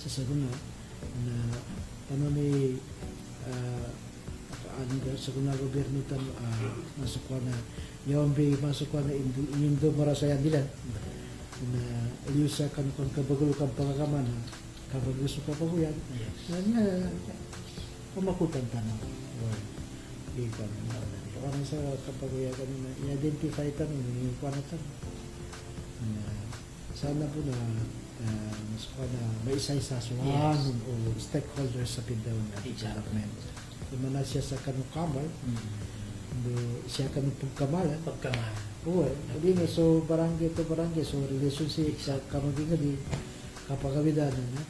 sa saguna na ano ni sa kuna gobyerno tan masuk ko na yung bi masuk ko na indo marasayan nila na iusa kan kabagul kan pagakaman kapag gusto ka pa ko yan na pamakutan tanong di ka sa kapag yan kanina i-identify tanong yung kwanatan Sana po na mas kuha na may isa-isa suwan o stakeholders sa Pindao na development. Kumana siya sa kanukamal, siya kanupagkamalan. Pagkamalan. Oo, hindi nga, so barangay to barangay, so relationship sa kamaging nga di kapagawidan na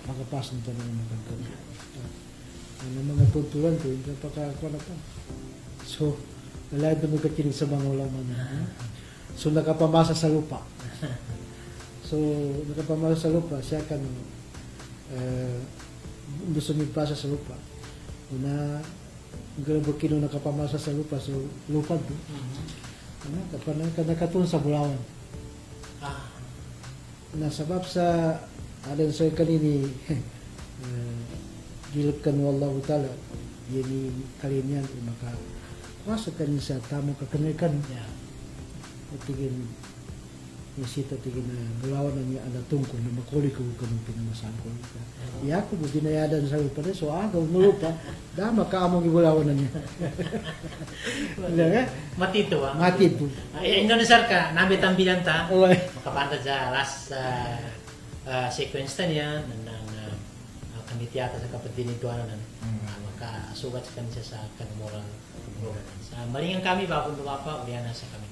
pagkapas ng tanong ng magkakaroon. Ano mga tuntulan ko, hindi pagkakakuha na pa. So, wala ito magkakinig sa mga ulaman na. So, nakapamasa sa lupa. So, nakapamasa sa lupa, siya kan gusto mipasa sa lupa. Una, ang ganun kino nakapamasa sa lupa, so lupad do. Ano, kapanan ka nakatun sa Bulawan. Nasabab sa adan sa kanini gilap kan wallahu ta'ala yun kalinyan maka pasok kanin sa tamang kakanikan tigin isita tigin na Bulawan na niya alatong ko na makuli ko kanong pinamasan ko iya ko dinayadan sa lupa so agaw lupa dama ka among Bulawan na niya Matito matito Indonesia ka namin tambilan ta okay makapanda sa last sequence ta niya ng kanitiyata sa kapatidinituan na makasugat sa kanisa sa kanmoral governance. Malingan kami bakong lumapa ulian na sa kami.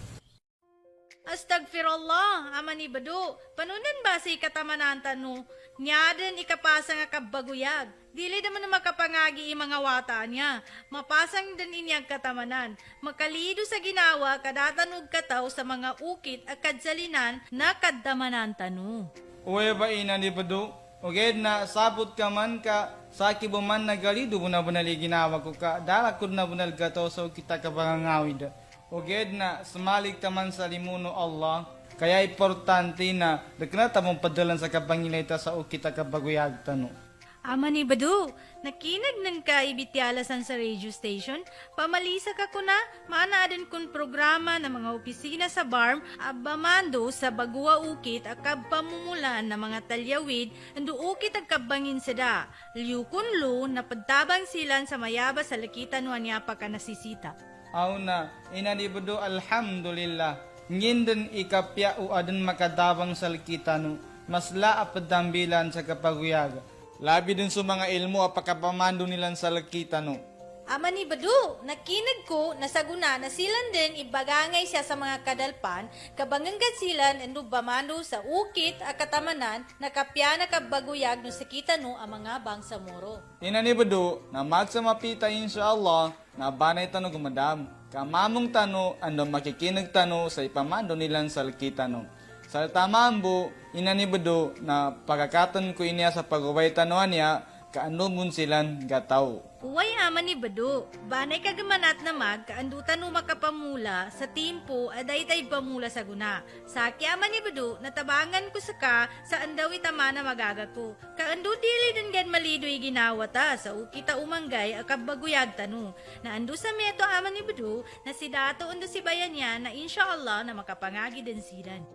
Astagfirullah, amani badu. Panunan ba si katamanan tanu? Nyaden ikapasa nga kabaguyag. Dili naman na makapangagi mga wata niya. Mapasang din inyag katamanan. Makalido sa ginawa kadatanog kataw sa mga ukit at kadsalinan na kadamanan tanu. Uwe ba ina ni Bado? Uged na sabot ka man ka saki bo man nagalido mo na bunali ginawa ko ka dalakod na bunal ka to so kita ka bangangawid. Uged na sumalig ka man sa limuno Allah kaya importante na daknata mong padalan sa kapangilay ta sa ukita ka baguyag tano. Amani badu, nakinag ng kaibityalasan sa radio station, pamalisa ka kuna, maanaadan kun programa ng mga opisina sa BARM, abamando sa bagua ukit akab pamumulan ng mga talyawid, ando ukit agkabangin sada, liyukun lo na pagtabang silan sa mayaba sa lakitan niya pa ka nasisita. Aw na, inalibudo alhamdulillah, ngindon ikapya o adan makadabang sa lakitano, mas laapadambilan sa kapaguyag. Labi dun sa mga ilmo apakapamando nilan sa lakita no. Amani badu, nakinag ko nasaguna na silan din ibagangay siya sa mga kadalpan, kabanganggat silan endo bamando sa ukit at katamanan na kapya na kabaguyag no sakita no ang mga bangsamoro. Inanibado na magsamapita inshallah na banay tano gumadam. Kamamong tano ando makikinag tano sa ipamando nilan sa lakita no. Sa tamambo, inanibado na pagkakatan ko iniya sa pagaway tanuan niya, kaano mun silan gataw. Uway aman ni Bado, banay kagamanat na kaandutan no makapamula sa timpo aday tay pamula sa guna. Sa aman ni Bado, natabangan ko sa sa andaw itama na magaga ko. Kaando dili din gan malidoy ginawa ta sa ukita umanggay akabaguyag tano. Na ando sa meto aman ni Bado, na si dato ando si bayan niya na inshallah na makapangagi din silan.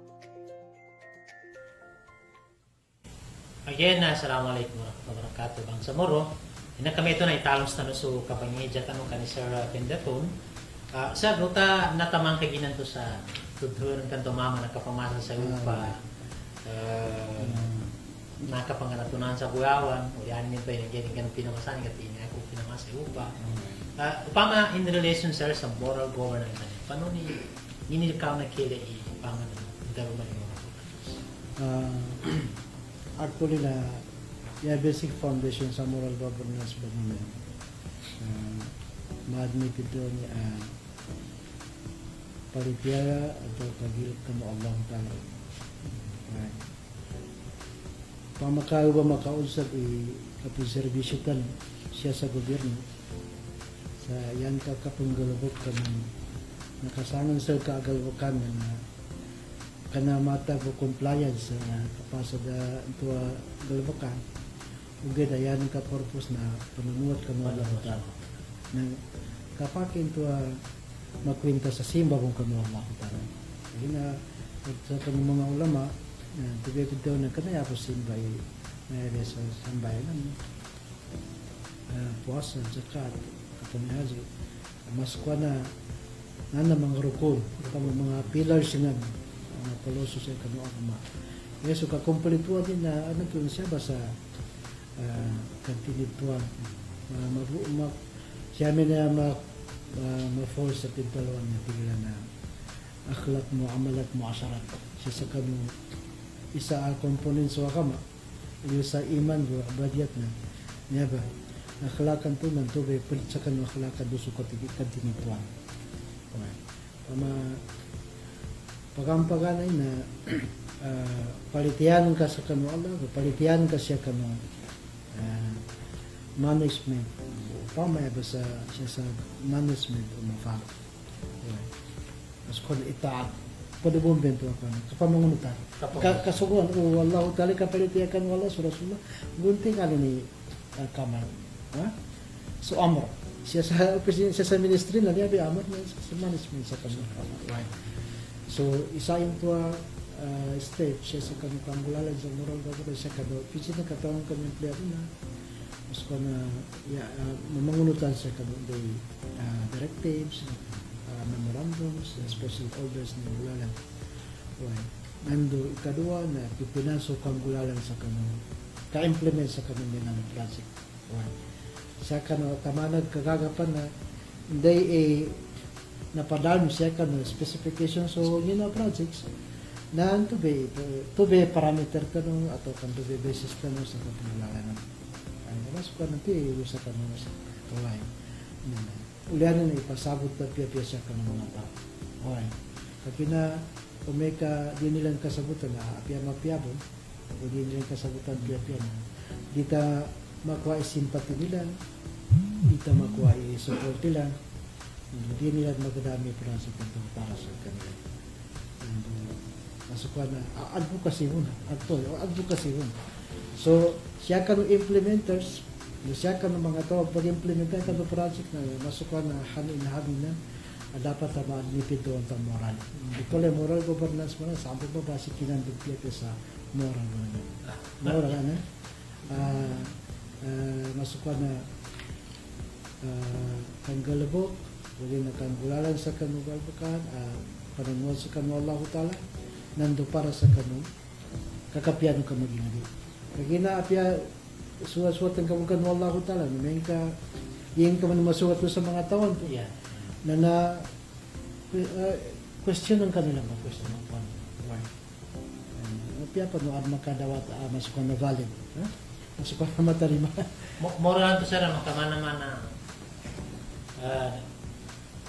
Again, assalamualaikum warahmatullahi wabarakatuh. Bang Samoro, ina kami ito na italong sa so kapangidya tanong ka ni Sir Pindatun. Sir, ruta natamang kaginan to sa tuturan kanto mama nakapamasa sa upa. Nakapanganatunan sa buyawan, o yan nito yung nagiging ganong pinamasan, kasi ini ako pinamasa sa upa. Upama in relation, sir, sa moral governance, paano ni inilikaw na kila ipama ng government ng mga actually na basic foundation sa moral governance ba nila ma-admitted doon palitiyara atau pagilip ka mo Allah Ta'ala pamakaw ba makausap kapiservisyo kan siya sa gobyerno sa yan ka kapanggalabok ka ng nakasangan sa kaagalwakan na kana mata ko compliance sa kapasada ito galbakan ug dayan ka purpose na panunuot ka mo Allah Ta'ala nang kapakin to makwenta sa simba kung kamo Allah Ta'ala ina sa kanang mga ulama na tibet daw na kanaya po simba na sa sambayan puasa zakat katong haji mas kwa na mga rukun mga pillars nga paloso sa kanu agama. Kaya so kakumpletuan din na ano to siya ba sa kantinituan. Siya na ma-fall sa pintaluan na tingala na akhlak mo, amalat mo, asarat. Siya sa kanu isa ang komponen sa agama. Yung sa iman go abadiyat na niya ba akhlakan to nan to be pelit sa kanu akhlakan do sukat kantinituan. Pagampaganay na palitian ka sa kanu Allah, palitian ka siya kanu management. Pamaya ba sa siya sa management o mafak. Mas kon itaat. Pada bomben to apa? Kapamangunutan. Kasuguan o Allah Ta'ala kapalitian kan wala sa Rasulullah. Gunting ano ni kamar. So amr. Siya sa ministry na niya amr na sa management sa kanu. So isa yung tua state siya sa kanu kanggulalan sa moral government siya kanu. Pichi na katawan kanu empleyado na. Mas ko na mamangunutan sa kanu directives, memorandums, special orders ng gulalan. Nando ikadua na pipinaso kanggulalan sa kanu ka-implement sa kanu ng project. Sa kanu kamanag kagagapan na hindi napadaan siya kanu specification so yun na projects na to be parameter kanu atau kan to be basis kanu sa kanggulalan. Mas ko na ti sa kanu sa kaway. Ulian na ipasabot na piya siya kanu mga tao. Kapag na umeka di nilang kasabutan na apia-mapiabon o di nilang kasabutan piya-piya na di ta makuha simpati nila, di ta makuha support nila, di nila magdami project ito para sa kanila. Masukuha na advocacy muna, advocacy muna. So siya kanu implementers, siya kanu mga tao pag-implementa kanu project na masukuha na hanin-hanin na dapat na magnipid doon ang moral. Ito lang moral governance mo na, sampo ba basi kinandog sa moral mo na. Moral na. Masukwa na kanggalabok, wali na kanggulalan sa kanugal bakan, pananuan sa kanu Allah Ta'ala, nando para sa kanu, kakapiano ka maging. Kagina apya, suwat-suwat ang kanu Allah Ta'ala, may ka, yung ka man masuwat mo sa mga tawon. Na question ang kanilang question ng pan. Piya pa no makadawat masukon na valid. Masukon na matarima. Moral to sir makaman na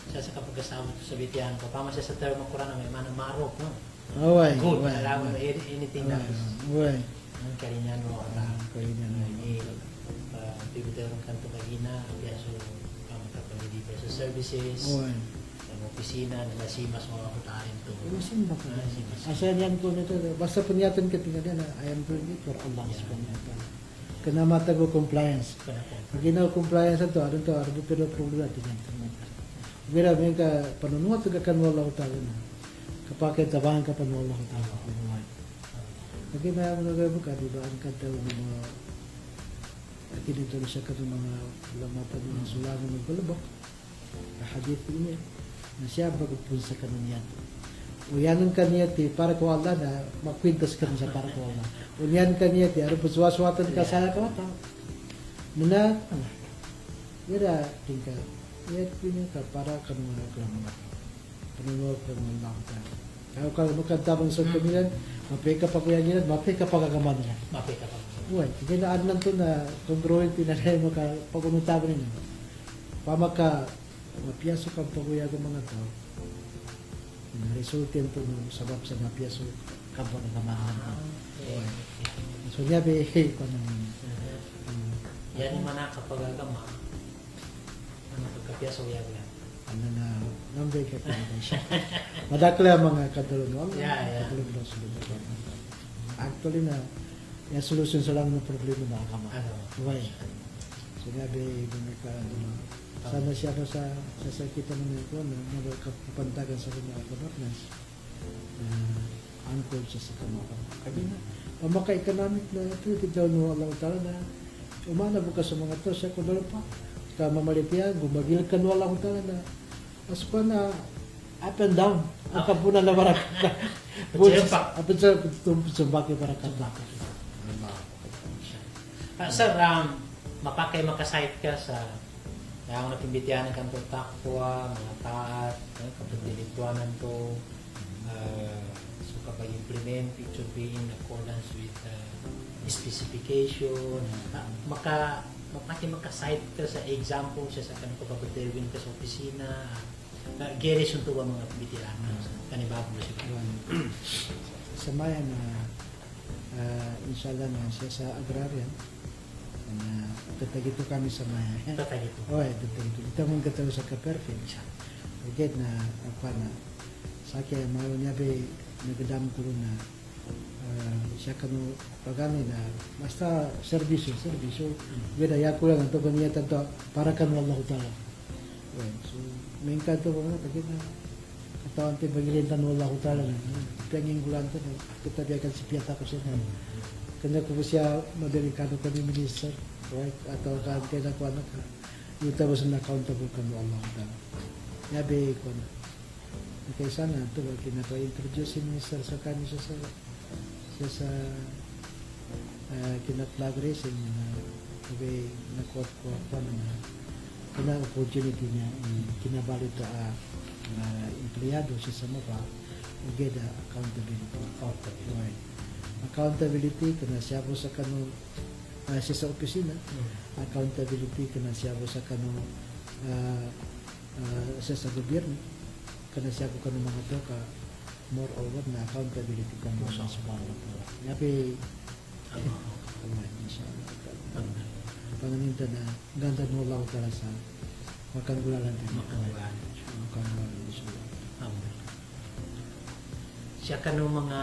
siya sa kapag-kasama to sa bitihan ko. Pama siya sa termo Quran na may manamaro no. Good. Alam mo anything na. Ang karinyan mo ni bibitaw kanto kagina biaso pag-deliver sa services, sa opisina, nalasimas mga kutahin to. Simba ko. Asa yan ko nito, basta punyatan ka tingnan na, I am doing it for Allah subhanahu wa ta'ala. Kena mata ko compliance. Pag ginawa compliance ito, ano pero problema tingnan. Bila may ka, panunuat ka kanwa Allah ta'ala na. Kapag tabangan ka panwa Allah ta'ala. Pag ginawa mo nagabo ka, diba, ang kanta ng mga kinito na siya ka ng mga lamatan ng sulagan ng balabok. Hadith ini na siya pagpunsa ka ng yan. Uyanan ka niya ti para ko Allah na makwintas ka sa para ko Allah. Uyanan ka niya ti ano paswaswatan ka sa kawata. Nuna, yara tingka. Yat pinya ka para ka ng mga klama. Panunod ka ng Allah ka. Kaya ka magkantabang sa kamilan, mapeka pa kuya niya, mapeka pa kagaman niya. Mapeka pa. Uy, ginaan lang to na congruent pinalay mo ka pag-unutaban nila. Pamaka, mapiyaso kang paguya ng mga tao. Resultin to ng sabab sa mapiyaso kapag nagamahan. So niya ba, ko na yan yung mana kapag agama. Ano pagkapiyaso yan. Ano na, nambay ka pinagay siya. Madakla mga katulong. Katulong na solusyon. Actually na, yung solusyon sa lang ng problema na agama. Why? So niya ba, bumika, sana siya ba sa kita naman ito na kapantagan sa kanya governance uncle siya sa kamaka. Kaya na, pamaka-economic na ito, tigdaw mo Allah Ta'ala na umana bukas sa mga to, siya kung dalo pa, ka mamalitiyan, gumagil ka Allah Ta'ala na mas pa na up and down, ang kapunan na marak Apun sa sumbaki para kadlaka. Sir, mapakay makasite ka sa yung napimbitihan ng kanto takwa, mga taat, kapagdilituanan to, so kapag implement, it should be in accordance with specification. Mapakay makasite ka sa example siya sa kanto kapagdilwin ka sa opisina, geris yung tuwa mga pimbitihan kanibabo mo siya. Sa maya na inshallah na siya sa agrarian na tatagito kami sa maya. Tatagito. Oy, tatagito. Ito mong gataw sa ka-perfect siya. Again na apa na sa kaya malo niya ba nagadam ko na siya kanu pagani na basta serbisyo. Gada ya ko lang ito kaniya tanto para kan Allah Ta'ala. So main kanto ko na tagit na katawan ti bagilitan Allah Ta'ala na pengin gulan to kita biarkan si piyata ko siya. Kanya ko siya madelikado kami minister, right? Atau kan kaya ko anak ka. Yung tapos na accountable kami Allah Ta'ala. Yabe ko na. Kaya sana ito, kinapa-introduce si minister sa kanya siya sa kinaplag racing na kaya nakuha ko na kaya opportunity niya kinabali ito na empleyado siya sa mapa o geda accountability. Right. Accountability kana siya po sa kano siya sa opisina. Accountability kana siya po sa kano siya sa gobyerno. Kana siya po kano mga doka more over na accountability kano sa bawat. Yapi inshallah. Panganinta na ganda no lang para sa makangulalan din. Makangulalan inshallah. Siya kanong mga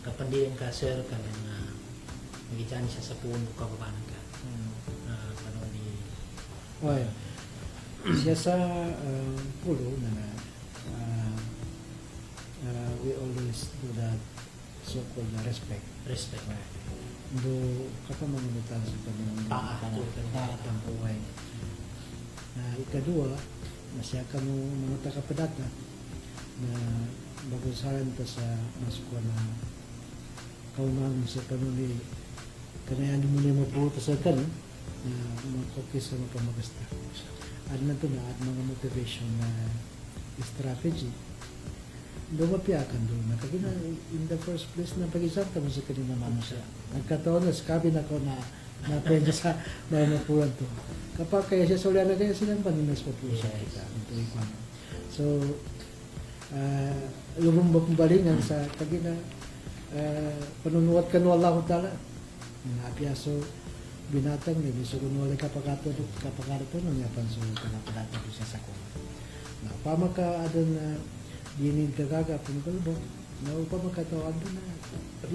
kapandiyan ka sir kanang magitan siya sa puno kababanan ka. Kanong ni Oy. Siya sa pulo na we always do that so-called respect. Do kapamanunutan sa kanyang paatang buhay. Ikadua, na siya kanu mga takapadata na bagusahan ta sa masukwa na kaumangan sa kanuli kanayan mo na maputo sa kan na makokis sa mga pamagasta. At na ito na at mga motivation na strategy lumapiakan doon na kagina in the first place na pag-isang mo sa kanina mano siya nagkataon na sabi na ko na pwede sa mapulan to kapag kaya siya sa ulan na kaya silang paninas pa po siya so lumang balingan sa kagina panunuwat ka no Allah Ta'ala nga piyaso binatang ni bisugun wala kapakato no nga panso kanapadato siya sa ko na pamaka adon na dinin kagaga pungkalbo na upamakatawan doon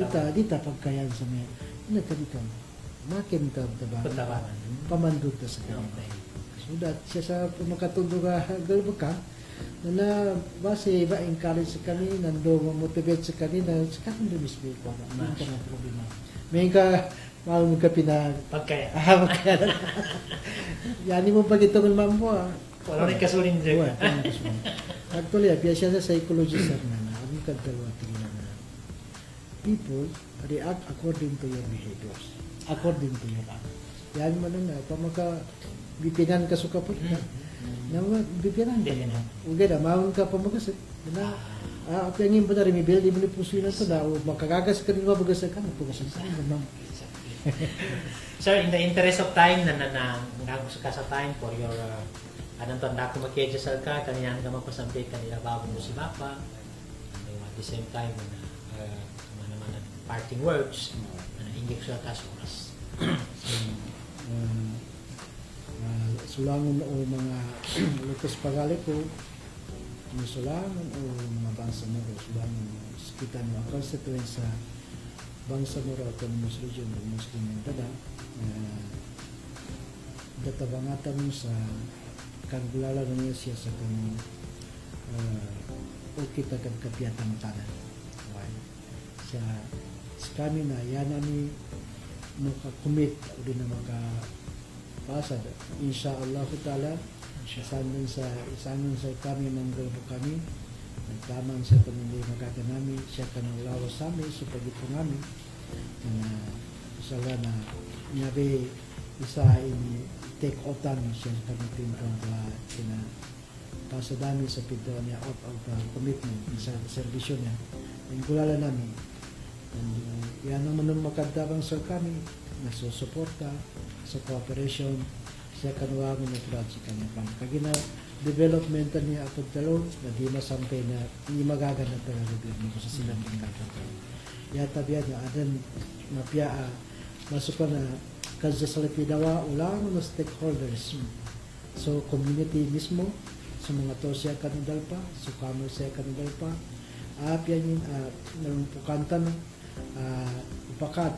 na dita pagkayan sa may nagkadito makin ka pamandot sa kanila so that siya sa pumakatundo ka galbaka na base ba encourage sa kanina nando motivate sa kanina sa kanina mismo ko na problema may ka mahal mo ka pagkaya yani mo pagitong mambo wala rin kasulin dyan. Actually, siya sa psychologist na ang kadalawa tingnan na people react according to your behaviors. According to your act. Yan mo na pamaka bipinan ka sukapot na. Na bipinan ka na. Ugay na, mahon ka pamagasit. Na, apyangin ba na rin, may build mo ni puso na ito na, makagagas ka rin mabagasan ka, mapagasan ka rin. Sir, in the interest of time, nagagos ka sa time for your anong tanda ko magkedya sa ka, kanina ka magpasampit kanila bago mo si Bapa. And at the same time, naman parting words, na ingik sa oras. Sulangon o mga lutos pagali ko, sulangon o mga bangsa moro, sulangon kita nyo ang constituents sa bangsa moro autonomous region o Muslim ng dada, databangatan mo sa kagulala niya siya sa kanyang o kita kagkapiatan ng tanan. Sa kami na yan namin makakumit o din na makapasad. Insya Allah Ta'ala, isanon sa kami ng grupo kami nagtamang sa hindi magaganami siya kanulawas sa amin sa pagito namin na sala na nabi isa ini take out namin siya pagpintong kina pasadami sa pinto niya out of commitment sa servisyo niya ang kulala namin yan naman ang magandabang sa kami nasusuporta sa cooperation sa kanuwagan ng project kanya pang kagina developmental niya at pagdalo na di masampay na hindi magaganap na gobyerno ko sa silang pagkakataon. Yata biya niya adan mapia masuk na kasi sa Lipinawa ulang ng stakeholders so community mismo sa mga to siya kanudalpa so kamo siya kanudalpa apya niya nalumpukantan upakat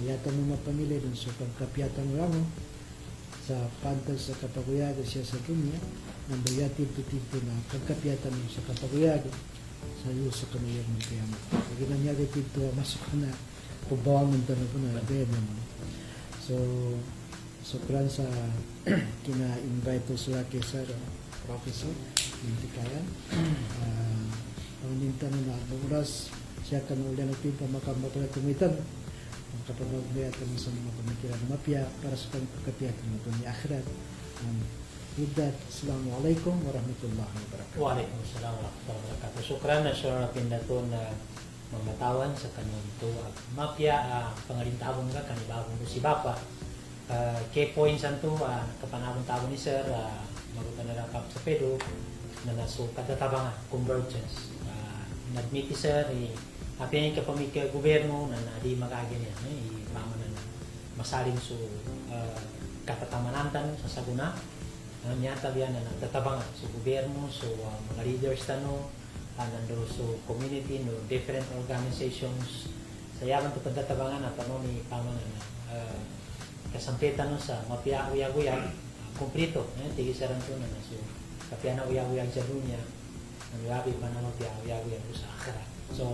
yata mga pamilya dun so pagkapyatan lang sa pantas sa kapaguyago siya sa dunya ng bayatid to na pagkapyatan mo sa kapaguyago sa iyo sa kanayang mga kaya ginanyag dito masuk na pabawang ng tanong ko na naman so kran sa kina-invite sila kay Sir Professor Intikayan ang nintan na oras siya kanulan ng pinto makamatulat tumitan ang kapag-magbayatan sa mga pamikiran na mapya para sa pagkapiyatan ng ito ni Akhirat. With that, Assalamualaikum warahmatullahi wabarakatuh. Waalaikumsalam warahmatullahi wabarakatuh. Sukran na siya pindato na mamatawan sa kanyang ito. Mapya, pangalintawon ka, kanibagong si Bapa. Key points ang ito, kapanabang-tawon ni Sir, magutan na lang kap sa pedo, na naso katatabangan, convergence. Nag-meet ni Sir, apian ka pamikya gobyerno na di magagyan yan mama na masalim so katatamanantan sa saguna niya tabian na nagtatabangan so gobyerno so mga leaders tano nando so community no different organizations sa yaman to pagtatabangan at ano ni pama na kasampitan no sa mapia uyag-uyag kumplito tigi saran to na so kapya na uyag-uyag sa dunya ang labi pa na mapia uyag-uyag sa akhirat so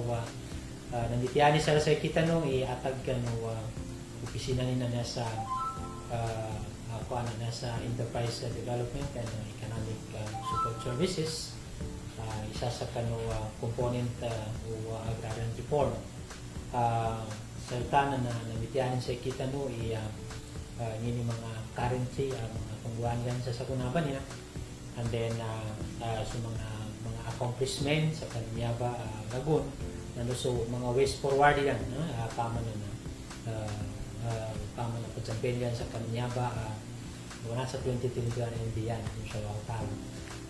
nanditiani sa kita no iatag ka no opisina nila nasa nasa enterprise development and economic support services isa sa kano component o agrarian reform sa tanan na nanditiani sa kita no nini mga currency mga pangguanian sa sakunaban niya and then sa mga accomplishment sa kanya ba lagun so mga ways forward yan pama na pagsampen yan sa kanya ba wala sa 2021 yan inshallah ta'ala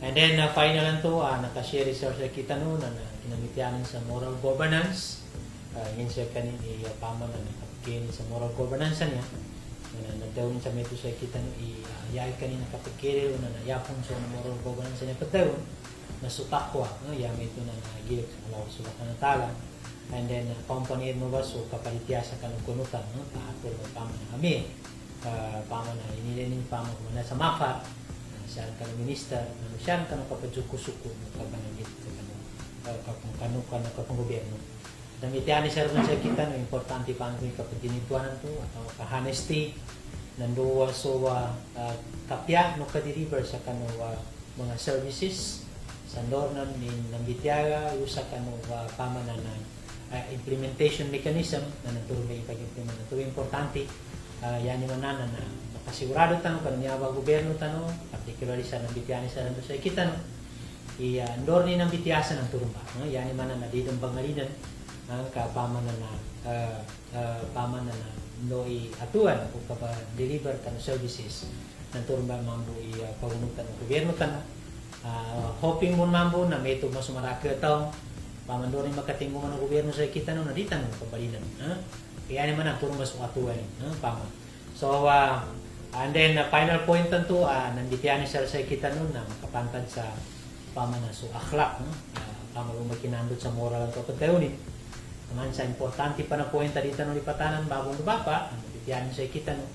and then final lang to nakashare resource kita no na kinamitianan sa moral governance yun siya kanin pama na nakapagkini sa moral governance niya na nagdawin sa meto sa kita no iyay kanina kapagkiri na nayapon sa moral governance niya pagdawin nasutakwa yami ito na nagilip sa Allah subhanahu wa ta'ala and then company mo ba so kapalitya sa kanukunutan taatol ng pama na kami pama na inilinin pama mo na sa maka siya ka ng minister siya ka ng kapadsuko-suko kabanagit kapang gobyerno damitiani sir na siya kita no importante pa ng kapadinituanan to atau ka-honesty nanduwa so kapya no ka-deliver sa kanu mga services sandor nan nambitiaga usa kanu pamana na implementation mechanism na naturong ipag-implement ito importante yan ni manana na makasigurado tanong kanya ba gobyerno tanong particularly sa nambitiani sa nando sa kita no andor ni nambitiasa ng turumba yan ni manana dito bangalinan ang pamana na pamana na no atuan kung deliver kan services ng turumba mambo pagunutan ng gobyerno tanong hoping mo mambo na may ito mas maraka taong pamandorin makatinggo man ang gobyerno sa kita no naditan ng kabalinan kaya naman ang turong mas atuan pama so and then final point to nanditiani sa kita no na makapantad sa pama na so akhlak pama lumakinandot sa moral ang kapagkayunin naman sa importante pa na point dito no lipatanan babong baba nanditiani sa kita no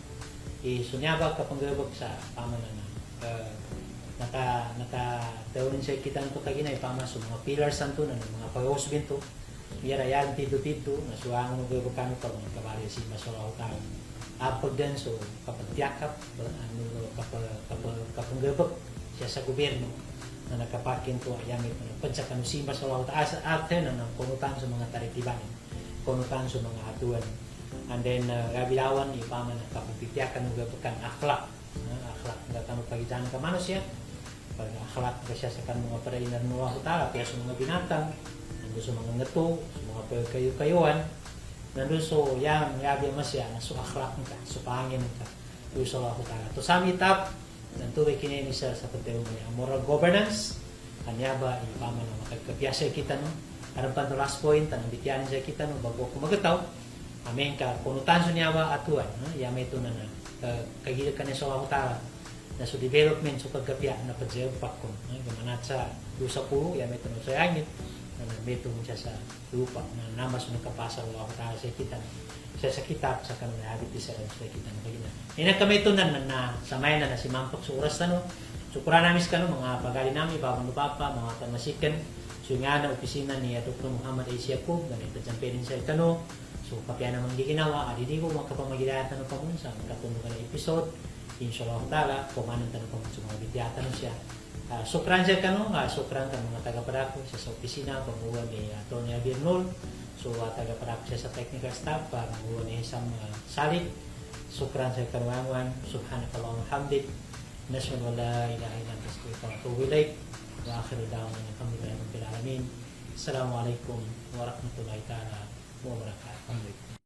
isunyabag kapanggabag sa pama na naka-tawin siya kita nito kaginay pamasok mga pillars santo na mga pag-usbin to yarayan tito na suwangan ng gabagano pa mga kabali si masolaw tao apag din so kapag tiyakap kapag gabag siya sa gobyerno na nakaparking to ayamit na padsa kanu simba sa Allah taala sa atin na kunutan sa mga taritiban, kunutan sa mga atuan. And then gabilawan ipaman na kapipitiakan ng gabakan akhlak, akhlak nga kanu pagitan ka manusia, pag akhlak ka siya sa kanu mga parainan ng Allah taala kaya sa mga binatang, nandun sa mga ngato, sa mga kayu-kayuan, nandun so yang gabi masya na so akhlak ka, so pangin ka, doon sa Allah taala. To sum it up, nantuloy kinini sa pagtero mo niya. Moral governance, kanya ba, ipaman na makagkapiyasa kita, no? Karang pa last point, tanang bityanin sa kita, no? Bago ako magataw, amen ka, kunutan so niya ba atuan, no? Yama ito na kagilid ka niya sa wakutara, na so development so pagkapya na pagsayo pakon, no? Gamanat sa lusa puro, yama ito na sa yangit, na nagbeto mo siya sa lupa, na namas mo nakapasa ng wakutara sa kita, siya sa kitab sa kanang habit sa kita ng kagina. Ina kami ito na samay na si Mampok sa oras na no. So kura namin sa mga pagali namin, babang lupapa, mga tamasikan. So nga na opisina ni Dr. Muhammad A.C. Yaqub, ganito dyan pwedeng sa kano. So kapya naman giginawa, di ko makapamagilaya tanong pa muna sa katulong ka na episode. Inshallah ta'ala, kumanan tanong pa muna sa mga bidyata no siya. Sukran siya kano, sukran ka mga taga-padako siya sa opisina, pamuha ni Tony Abirnol. So, taga-parap siya sa technical staff para mahuwa niya isang salit. Sukran sa kanuangan. Subhanakallah alhamdulillah. Nasman wala ilaha ilang tasbih pangatuwilay. Wa akhiru da'wan alhamdulillah rabbil alamin. Assalamualaikum warahmatullahi ta'ala wabarakatuh.